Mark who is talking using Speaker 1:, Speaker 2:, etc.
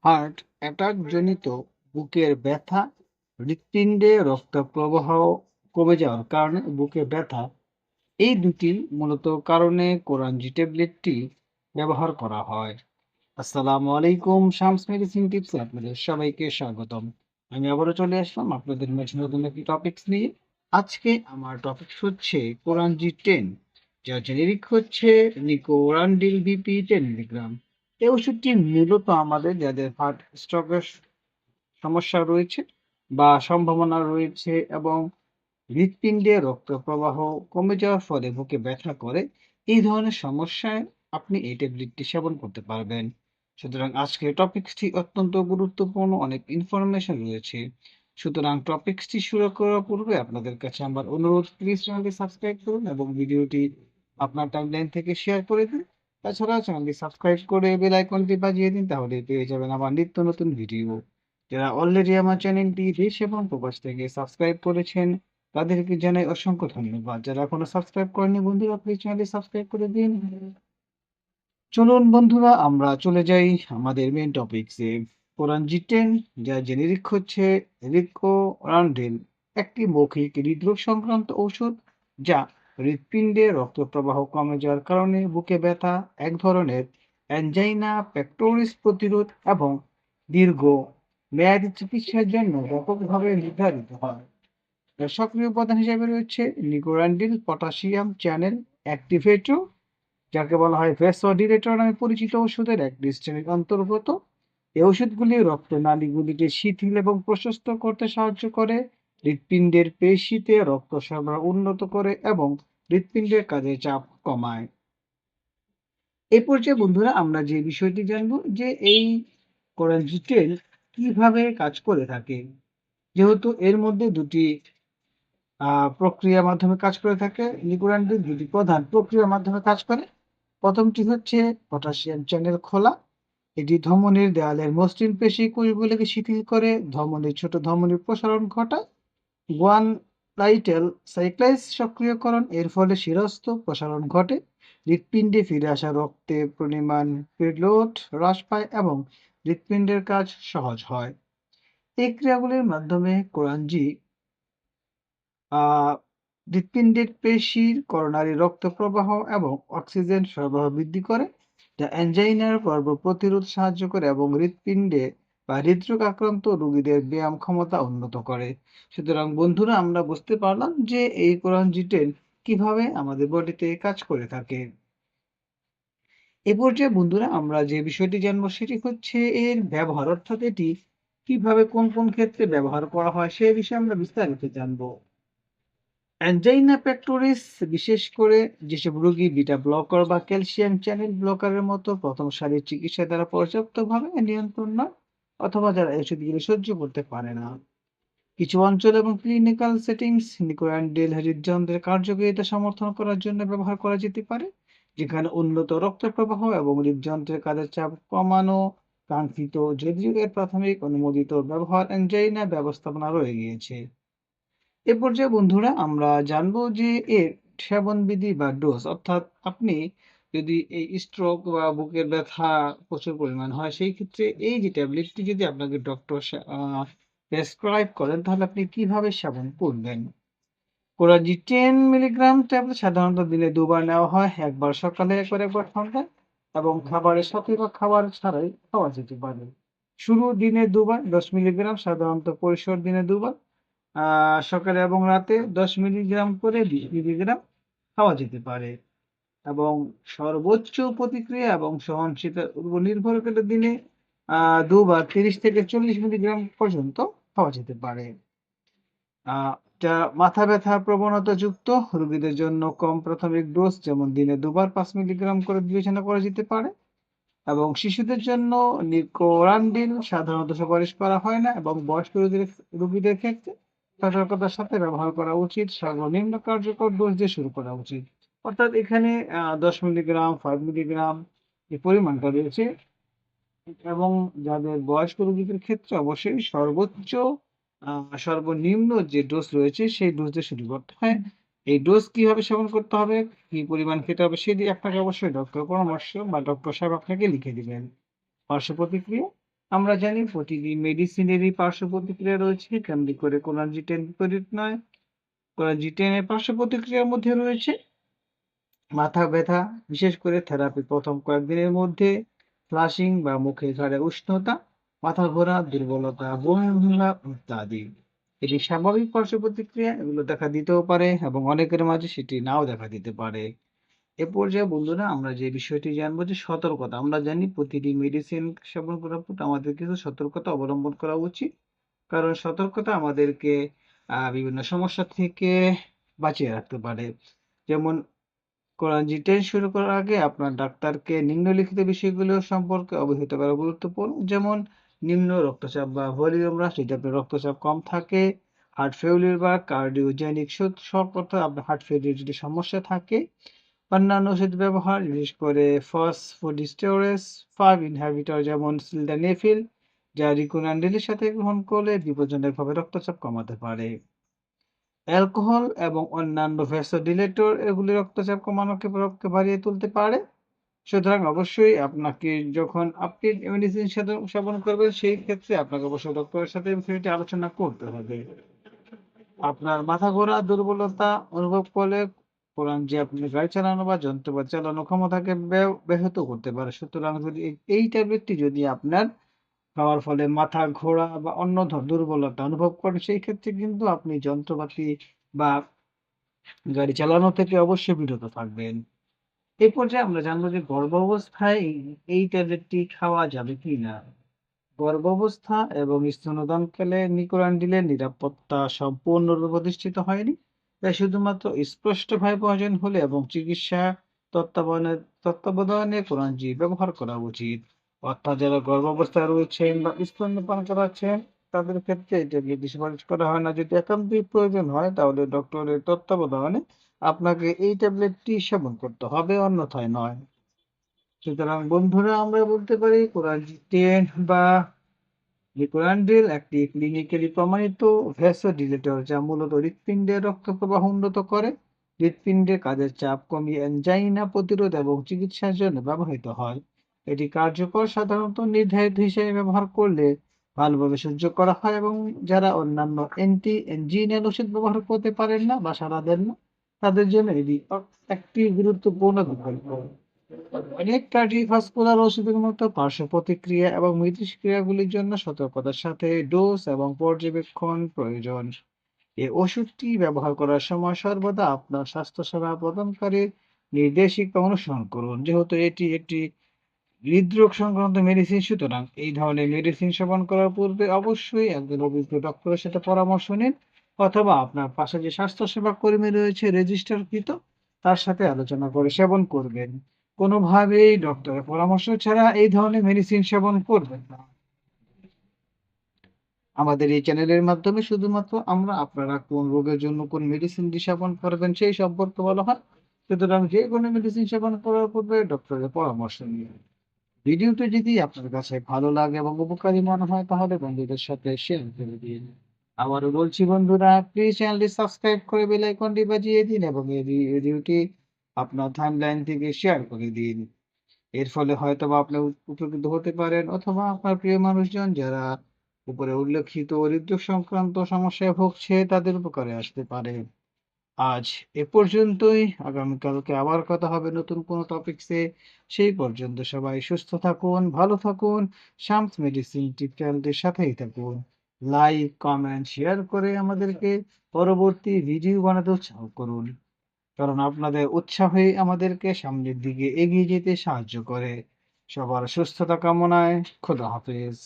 Speaker 1: Heart attack জনিত বুকের ব্যথা, হৃৎপিণ্ডে রক্ত প্রবাহ কমে যাওয়ার কারণে বুকে ব্যথা, এই দুটি মূলত কারণে কোরানজি ট্যাবলেটটি ব্যবহার করা হয়। আসসালামু আলাইকুম, শামস মেডিসিন টিপসে আপনাদের সবাইকে স্বাগতম। আমি আবারও চলে আসলাম আপনাদের মাঝে নতুন একটি টপিকস নিয়ে। আজকে আমার টপিক হচ্ছে কোরানজি 10, যার জেনেরিক হচ্ছে নিকোরান্ডিল বিপি 10 মিলিগ্রাম। এই ওষুধটি মূলত আমাদের যাদের হার্ট স্ট্রোকের সমস্যা রয়েছে বা সম্ভাবনা রয়েছে এবং হৃৎপিণ্ডে রক্ত প্রবাহ কমে যাওয়ার ফলে বুকে ব্যথা করে, এই ধরনের সমস্যায় আপনি এই ট্যাবলেটটি সেবন করতে পারবেন। সুতরাং আজকের টপিকসটি অত্যন্ত গুরুত্বপূর্ণ, অনেক ইনফরমেশন রয়েছে। সুতরাং টপিকসটি শুরু করার পূর্বে আপনাদের কাছে আমার অনুরোধ, প্লিজ চ্যানেলটি সাবস্ক্রাইব করুন এবং ভিডিওটি আপনার টাইমলাইন থেকে শেয়ার করে দিন। তাছাড়া চ্যানেলটি সাবস্ক্রাইব করে বেল আইকনটি বাজিয়ে দিন, তাহলে পেয়ে যাবেন আমার নিত্য নতুন ভিডিও। যারা অলরেডি আমার চ্যানেলটি দেশ এবং প্রবাস থেকে সাবস্ক্রাইব করেছেন, তাদেরকে জানাই অসংখ্য ধন্যবাদ। যারা এখনো সাবস্ক্রাইব করেনি বন্ধুরা, প্লিজ চ্যানেলটি সাবস্ক্রাইব করে দিন। চলুন বন্ধুরা, আমরা চলে যাই আমাদের মেন টপিকসে। কোরানজি 10, যা জেনেরিক হচ্ছে রিকোরান্ডিল, একটি মৌখিক হৃদরোগ সংক্রান্ত ঔষধ যা হৃৎপিণ্ডে রক্ত প্রবাহ কমে যাওয়ার কারণে বুকে ব্যথা, এক ধরনের অ্যাঞ্জাইনা পেক্টোরিস প্রতিরোধ এবং দীর্ঘ মেয়াদী চিকিৎসার জন্য ব্যাপকভাবে নির্ধারিত হয়। এর সক্রিয় উপাদান হিসেবে রয়েছে নিকোরান্ডিল পটাশিয়াম চ্যানেল অ্যাক্টিভেটর, যাকে বলা হয় ভ্যাসোডিলেটর নামে পরিচিত ওষুধের এক শ্রেণীর অন্তর্গত। এই ওষুধগুলি রক্তনালীগুলিকে শিথিল এবং প্রশস্ত করতে সাহায্য করে, হৃৎপিণ্ডের পেশিতে রক্ত সরবরাহ উন্নত করে এবং হৃৎপিণ্ডের কাজে চাপ কমায়। এই পর্যায়ে বন্ধুরা আমরা যে বিষয়টি জানবো যে এই কোরানজিটেল কিভাবে কাজ করে থাকে। যেহেতু এর মধ্যে দুটি প্রক্রিয়ার মাধ্যমে কাজ করে থাকে, লিগুরান্ডিন দুটি প্রধান প্রক্রিয়ার মাধ্যমে কাজ করে। প্রথমটি হচ্ছে পটাশিয়াম চ্যানেল খোলা। এটি ধমনীর দেয়ালের মসৃণ পেশি কোষগুলিকে শিথিল করে ধমনীর ছোট ধমনীর প্রসারণ ঘটায়। ওয়ান লাইটেল সাইক্লাইস সক্রিয়করণ, এর ফলে শিরস্থ প্রসারণ ঘটে, হৃৎপিণ্ডে ফিরে আসা রক্তের পরিমাণ প্রিলোড হ্রাস পায় এবং হৃৎপিণ্ডের কাজ সহজ হয়। এই ক্রিয়াগুলির মাধ্যমে কোরানজি আহ হৃৎপিণ্ডের পেশির করোনারি রক্ত প্রবাহ এবং অক্সিজেন সরবরাহ বৃদ্ধি করে, যা অ্যাঞ্জাইনার পর্ব প্রতিরোধ সাহায্য করে এবং হৃৎপিণ্ডে বা হৃদরোগ আক্রান্ত রোগীদের ব্যায়াম ক্ষমতা উন্নত করে। সুতরাং বন্ধুরা, আমরা বুঝতে পারলাম যে এই কোরানজিটেল কিভাবে আমাদের বডিতে কাজ করে থাকে। এ পর্যায়ে বন্ধুরা আমরা যে বিষয়টি জানবো সেটি হচ্ছে এর ব্যবহার, অর্থাৎ এটি কিভাবে কোন কোন ক্ষেত্রে ব্যবহার করা হয় সে বিষয়ে আমরা বিস্তারিত জানবো। অ্যাঞ্জাইনা পেক্টোরিস, বিশেষ করে যেসব রোগী বিটা ব্লকার বা ক্যালসিয়াম চ্যানেল ব্লকারের মতো প্রথম সারির চিকিৎসা দ্বারা পর্যাপ্তভাবে নিয়ন্ত্রণ নয়, অথবা যারা এই ওষুধগুলো সহ্য করতে পারে না। কিছু অঞ্চল এবং ক্লিনিক্যাল সেটিংস নিকোরান্ডিল হৃদযন্ত্রের কার্যকারিতা সমর্থন করার জন্য ব্যবহার করা যেতে পারে, যেখানে উন্নত রক্ত প্রবাহ এবং হৃদযন্ত্রের কাজের চাপ কমানো কাঙ্ক্ষিত, যদিও এর প্রাথমিক অনুমোদিত ব্যবহার অ্যাঞ্জাইনা ব্যবস্থাপনা রয়ে গিয়েছে। এ পর্যায়ে বন্ধুরা আমরা জানবো যে এর সেবনবিধি বা ডোজ, অর্থাৎ আপনি যদি এই স্ট্রোক বা বুকের ব্যথা প্রচুর পরিমাণ হয়, সেই ক্ষেত্রে এই যে ট্যাবলেটটি যদি আপনাকে ডক্টর প্রেসক্রাইব করেন, তাহলে আপনি কিভাবে সেবন করবেন। কোরাজি 10 মিলিগ্রাম ট্যাবলেট সাধারণত দিনে দুবার নেওয়া হয়, একবার সকালে, একবার সন্ধ্যায়, এবং খাবারের সাথে বা খাবার ছাড়াই খাওয়া যেতে পারে। শুরু দিনে দুবার 10 মিলিগ্রাম, সাধারণত পরিসর দিনে দুবার, সকালে এবং রাতে 10 মিলিগ্রাম করে 20 মিলিগ্রাম খাওয়া যেতে পারে। এবং সর্বোচ্চ প্রতিক্রিয়া এবং সহনশীলতার উপর নির্ভর করে দিনে দুবার 30 থেকে 40 মিলিগ্রাম পর্যন্ত খাওয়া যেতে পারে। যা মাথা ব্যথা প্রবণতাযুক্ত রোগীদের জন্য কম প্রাথমিক ডোজ, যেমন দিনে দুবার 5 মিলিগ্রাম করে বিবেচনা করা যেতে পারে। এবং শিশুদের জন্য নিকোরান্ডিল সাধারণত সুপারিশ করা হয় না, এবং বয়স্ক রোগীদের ক্ষেত্রে সতর্কতার সাথে ব্যবহার করা উচিত। সর্বনিম্ন কার্যকর ডোজ দিয়ে শুরু করা উচিত। অর্থাৎ এখানে 10 মিলিগ্রাম, 5 মিলিগ্রাম যে পরিমাণটা রয়েছে, এবং যাদের বয়স্ক রোগীদের ক্ষেত্রে অবশ্যই সর্বনিম্ন যে ডোজ রয়েছে সেই ডোজ দিয়ে শুরু করতে হয়। এই ডোজ কিভাবে সেবন করতে হবে, কি পরিমাণ খেতে হবে, সেটি আপনাকে অবশ্যই ডক্টর পরামর্শ বা ডক্টর সাহেব আপনাকে লিখে দিবেন। পার্শ্ব প্রতিক্রিয়া: আমরা জানি প্রতিটি মেডিসিনেরই পার্শ্ব প্রতিক্রিয়া রয়েছে, তেমনি করে কোরাজিটেন বিপরীত নয়। কোরাজিটেনের পার্শ্ব প্রতিক্রিয়ার মধ্যে রয়েছে মাথা ব্যথা, বিশেষ করে থেরাপির প্রথম কয়েকদিনের মধ্যে ফ্লাশিং বা মুখে ঘাড়ে উষ্ণতা, মাথা ঘোরা, দুর্বলতা, বমি ভাঙা ইত্যাদি। এটি স্বাভাবিক পার্শ্ব প্রতিক্রিয়া, এগুলো দেখা দিতেও পারে এবং অনেকের মাঝে সেটি নাও দেখা দিতে পারে। এ পর্যায়ে বন্ধুরা আমরা যে বিষয়টি জানবো যে সতর্কতা। আমরা জানি প্রতিটি মেডিসিন সেবন করার পর আমাদের কিছু সতর্কতা অবলম্বন করা উচিত। কারণ সতর্কতা আমাদেরকে বিভিন্ন সমস্যা থেকে বাঁচিয়ে রাখতে পারে। যেমন কোরাজিটেন শুরু করার আগে আপনার ডাক্তারকে নিম্নলিখিত বিষয়গুলো সম্পর্কে অবহিত করা গুরুত্বপূর্ণ। যেমন নিম্ন রক্তচাপ বা ভলিউম হ্রাস, যদি আপনার রক্তচাপ কম থাকে, হার্ট ফেইলিউর বা কার্ডিওজেনিক শক অর্থাৎ আপনার হার্ট ফেইলিউর যদি সমস্যা থাকে, অন্যান্য ওষুধ ব্যবহার বিশেষ করে ফসফোডিস্টারেস 5 ইনহিবিটর যেমন সিল্ডানেফিল, যা রিকুনান্ডিলের সাথে গ্রহণ করলে বিপজ্জনকভাবে রক্তচাপ কমাতে পারে। অ্যালকোহল এবং অন্যান্য ভ্যাসোডিলেটর এগুলি রক্তচাপ কমানোকে রক্ত বাড়িয়ে তুলতে পারে। সুতরাং অবশ্যই আপনাকে যখন আপনি মেডিসিন সেবন করবেন সেই ক্ষেত্রে আপনাকে অবশ্যই ডক্টরের সাথে বিষয়টি আলোচনা করতে হবে। আপনার মাথা ঘোরা, দুর্বলতা অনুভব করলে কোরান যে আপনি গাড়ি চালানো বা যন্ত্রপাতি চালানোর ক্ষমতাকে ব্যাহত করতে পারে। সুতরাং যদি এই ট্যাবলেটটি যদি আপনার খাওয়ার ফলে মাথা ঘোরা বা অন্য দুর্বলতা অনুভব করেন, সেই ক্ষেত্রে কিন্তু আপনি যন্ত্রপাতি বা গাড়ি চালানো থেকে অবশ্যই বিরত থাকবেন। এই পর্যায়ে আমরা জানবো যে গর্ভাবস্থায় এই ট্যাবলেটটি খাওয়া যাবে কিনা? গর্ভাবস্থা এবং স্তন্যদানকালে নিকোরান্ডিলের নিরাপত্তা সম্পূর্ণরূপে প্রতিষ্ঠিত হয়নি। তাই শুধুমাত্র স্পষ্টভাবে প্রয়োজন হলে এবং চিকিৎসা তত্ত্বাবধানে কোরানজি ব্যবহার করা উচিত। অর্থাৎ যারা গর্ভাবস্থায় রয়েছেন বা স্তন্যপান করাচ্ছেন তাদের ক্ষেত্রে এই ট্যাবলেটটি সুপারিশ করা হয় না। যদি একান্তই প্রয়োজন হয় তাহলে ডক্টরের তত্ত্বাবধানে আপনাকে এই ট্যাবলেটটি সেবন করতে হবে, অন্যথায় নয়। সুতরাং বন্ধুরা আমরা বলতে পারি কোরাজিটেন বা লিকুরান্ডিল একটি ক্লিনিক্যালি প্রমাণিত ভ্যাসোডিলেটর যা মূলত হৃৎপিণ্ডের রক্ত প্রবাহ উন্নত করে, হৃৎপিণ্ডের কাজের চাপ কমিয়ে অ্যানজাইনা প্রতিরোধ এবং চিকিৎসার জন্য ব্যবহৃত হয়। এটি কার্যকর সাধারণত নির্ধারিত হিসেবে ব্যবহার করলে ভালোভাবে সহ্য করা হয় এবং যারা অন্যান্য অ্যান্টি অ্যাঞ্জিনাল ওষুধ ব্যবহার করতে পারেন না বা সাড়া দেন না তাদের জন্য এটি একটি গুরুত্বপূর্ণ বিকল্প। অনেক কার্ডিওভাস্কুলার ওষুধের মতো পার্শ্ব প্রতিক্রিয়া এবং মিথস্ক্রিয়াগুলির জন্য সতর্কতার সাথে ডোজ এবং পর্যবেক্ষণ প্রয়োজন। এই ওষুধটি ব্যবহার করার সময় সর্বদা আপনার স্বাস্থ্যসেবা প্রদানকারীর নির্দেশিকা অনুসরণ করুন। যেহেতু এটি একটি হৃদরোগ সংক্রান্ত মেডিসিন, সুতরাং এই ধরনের মেডিসিন সেবন করার পূর্বে অবশ্যই একজন অভিজ্ঞ ডক্টরের সাথে পরামর্শ নিন, অথবা আপনার পাশে যে স্বাস্থ্যসেবা কর্মী রয়েছে রেজিস্টারকৃত তার সাথে আলোচনা করে সেবন করবেন। কোনোভাবেই ডক্টরের পরামর্শ ছাড়া এই ধরনের মেডিসিন সেবন করবেন না। আমাদের এই চ্যানেলের মাধ্যমে শুধুমাত্র আমরা আপনারা কোন রোগের জন্য কোন মেডিসিনটি সেবন করবেন সেই সম্পর্কে বলা হয়। সুতরাং যে কোনো মেডিসিন সেবন করার পূর্বে ডক্টরের পরামর্শ নিন। ভিডিওটি যদি আপনার কাছে ভালো লাগে এবং উপকারী মনে হয় তাহলে বন্ধুদের সাথে শেয়ার করে দিন। আবারও বলছি বন্ধুরা, প্লিজ চ্যানেলটি সাবস্ক্রাইব করে বেল আইকনটি বাজিয়ে দিন এবং এই ভিডিওটি আপনার টাইমলাইন থেকে শেয়ার করে দিন। এর ফলে হয়তোবা আপনি উপকৃত হতে পারেন, অথবা আপনার প্রিয় মানুষজন যারা উপরে উল্লেখিত হৃদরোগ সংক্রান্ত সমস্যায় ভুগছে তাদের উপকারে আসতে পারে। আজ এ পর্যন্তই। আগামীকালকে আবার কথা হবে নতুন কোনো টপিকসে। সেই পর্যন্ত সবাই সুস্থ থাকুন, ভালো থাকুন। শামস মেডিসিন টিউটোরিয়ালটির সাথেই থাকুন। লাইক, কমেন্ট, শেয়ার করে আমাদেরকে পরবর্তী ভিডিও বানাতে উৎসাহ করুন। কারণ আপনাদের উৎসাহই আমাদেরকে সামনের দিকে এগিয়ে যেতে সাহায্য করে। সবার সুস্থতা কামনায় খোদা হাফেজ।